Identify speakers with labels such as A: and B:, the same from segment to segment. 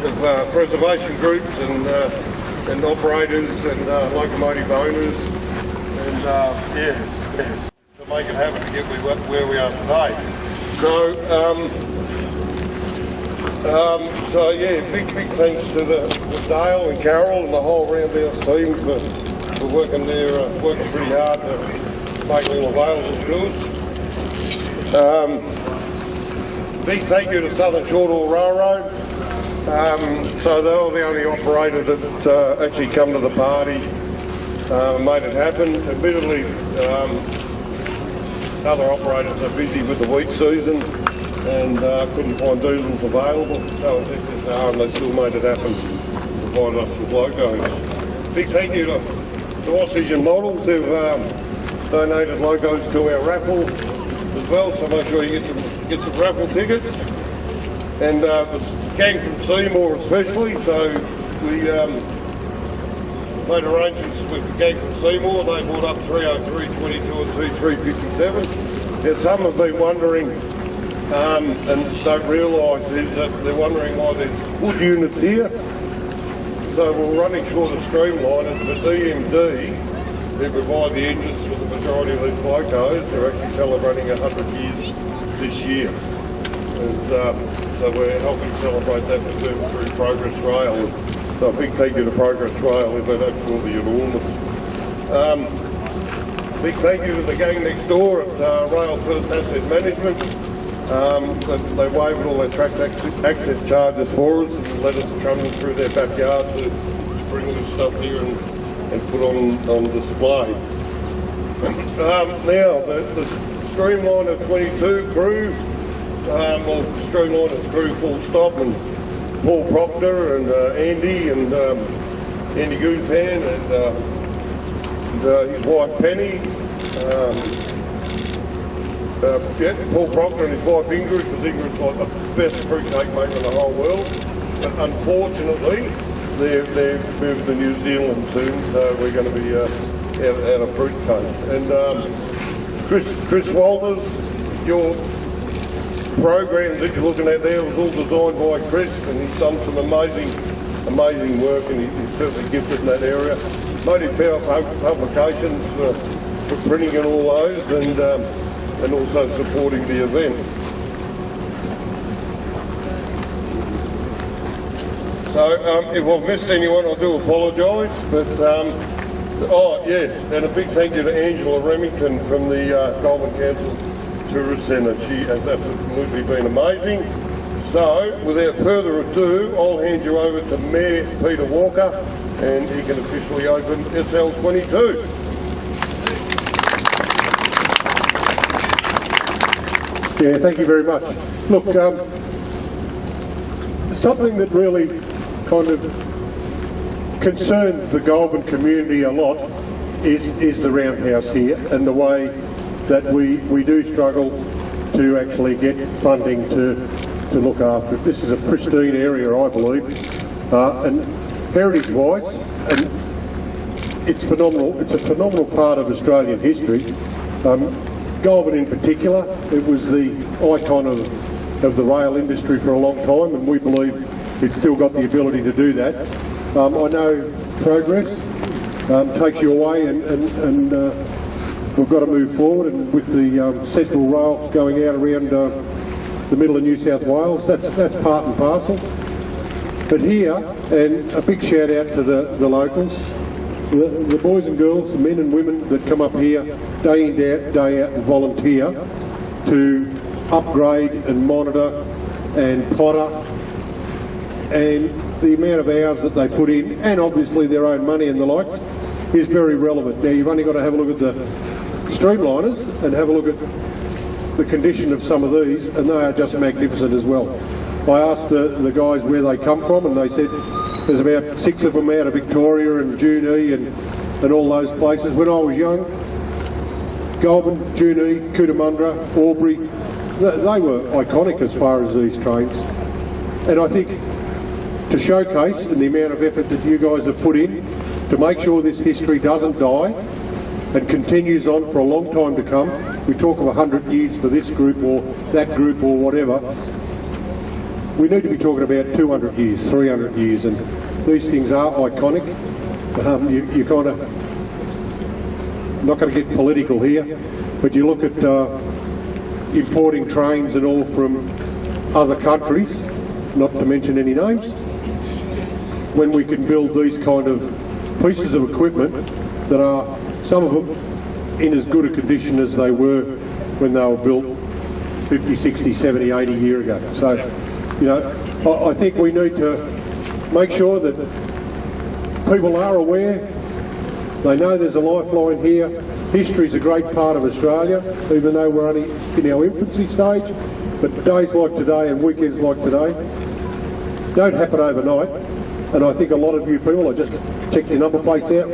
A: of preservation groups and operators and locomotive owners, and to make it happen to get where we are today. So big thanks to the Dale and Carol and the whole Roundhouse team for working pretty hard to make it all available to us. Big thank you to Southern Short Haul Railroad. So they were the only operator that actually come to the party, made it happen. Admittedly, other operators are busy with the wheat season and couldn't find diesels available, so at SSR, and they still made it happen to provide us with locos. Big thank you to Oxygen Models who've donated locos to our raffle as well, so make sure you get some raffle tickets. And the gang from Seymour especially, so we made arrangements with the gang from Seymour. They brought up 303, 22 and 2357. Now some have been wondering and don't realise is that they're wondering why there's wood units here. So we're running short of Streamliners, but DMD, who provide the engines for the majority of these locos, are actually celebrating 100 years this year. So we're helping celebrate that through Progress Rail. So a big thank you to Progress Rail, they've been absolutely enormous. Big thank you to the gang next door at Rail First Asset Management. They waived all their track access charges for us and let us trundle through their backyard to bring this stuff here and put on display. Now, the Streamliner 22 crew, Streamliners crew full stop, and Paul Proctor and Andy Goulburn and his wife Penny, Paul Proctor and his wife Ingrid, because Ingrid's like the best fruitcake maker in the whole world. But unfortunately, they're moved to New Zealand soon, so we're going to be out of fruitcake. And Chris Walters, your program that you're looking at there was all designed by Chris, and he's done some amazing work, and he's certainly gifted in that area. Motive Power Publications for printing and all those, and also supporting the event. So if I've missed anyone, I do apologise, but oh yes, and a big thank you to Angela Remington from the Goulburn Council Tourist Centre. She has absolutely been amazing. So, without further ado, I'll hand you over to Mayor Peter Walker, and he can officially open SL22.
B: Yeah, thank you very much. Look, something that really kind of concerns the Goulburn community a lot is the roundhouse here, and the way that we do struggle to actually get funding to look after it. This is a pristine area, I believe, and heritage-wise, and it's phenomenal. It's a phenomenal part of Australian history. Goulburn in particular, it was the icon of the rail industry for a long time, and we believe it's still got the ability to do that. I know progress takes you away, and we've got to move forward, and with the Central Rail going out around the middle of New South Wales, that's part and parcel. But here, and a big shout out to the locals, the boys and girls, the men and women that come up here day in, day out and volunteer to upgrade and monitor and potter, and the amount of hours that they put in, and obviously their own money and the likes, is very relevant. Now you've only got to have a look at the Streamliners and have a look at the condition of some of these, and they are just magnificent as well. I asked the guys where they come from, and they said there's about 6 of them out of Victoria and Junee and all those places. When I was young, Goulburn, Junee, Cootamundra, Albury, they were iconic as far as these trains. And I think to showcase and the amount of effort that you guys have put in to make sure this history doesn't die and continues on for a long time to come, we talk of 100 years for this group or that group or whatever, we need to be talking about 200 years, 300 years, and these things are iconic. You kind of, not going to get political here, but you look at importing trains and all from other countries, not to mention any names, when we can build these kind of pieces of equipment that are, some of them, in as good a condition as they were when they were built 50, 60, 70, 80 years ago. So, you know, I think we need to make sure that people are aware, they know there's a lifeline here. History's a great part of Australia, even though we're only in our infancy stage. But days like today and weekends like today don't happen overnight. And I think a lot of you people, I just checked your number plates out.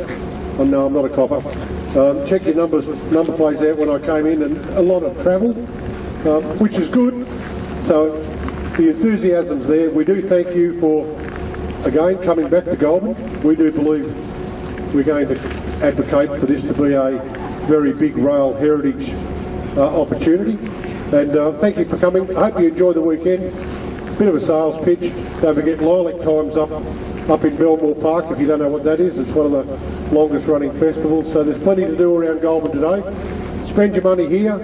B: Oh no, I'm not a copper. Check your number plates out when I came in, and a lot have travelled, which is good. So the enthusiasm's there. We do thank you for, again, coming back to Goulburn. We do believe we're going to advocate for this to be a very big rail heritage opportunity. And thank you for coming. I hope you enjoy the weekend. Bit of a sales pitch. Don't forget Lilac Time's up in Belmore Park. If you don't know what that is, it's one of the longest running festivals. So there's plenty to do around Goulburn today. Spend your money here.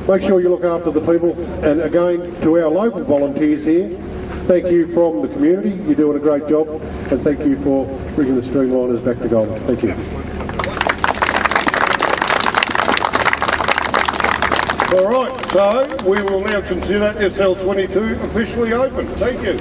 B: Make sure you look after the people. And again, to our local volunteers here, thank you from the community. You're doing a great job. And thank you for bringing the Streamliners back to Goulburn. Thank you.
A: All right, so we will now consider SL22 officially open. Thank you.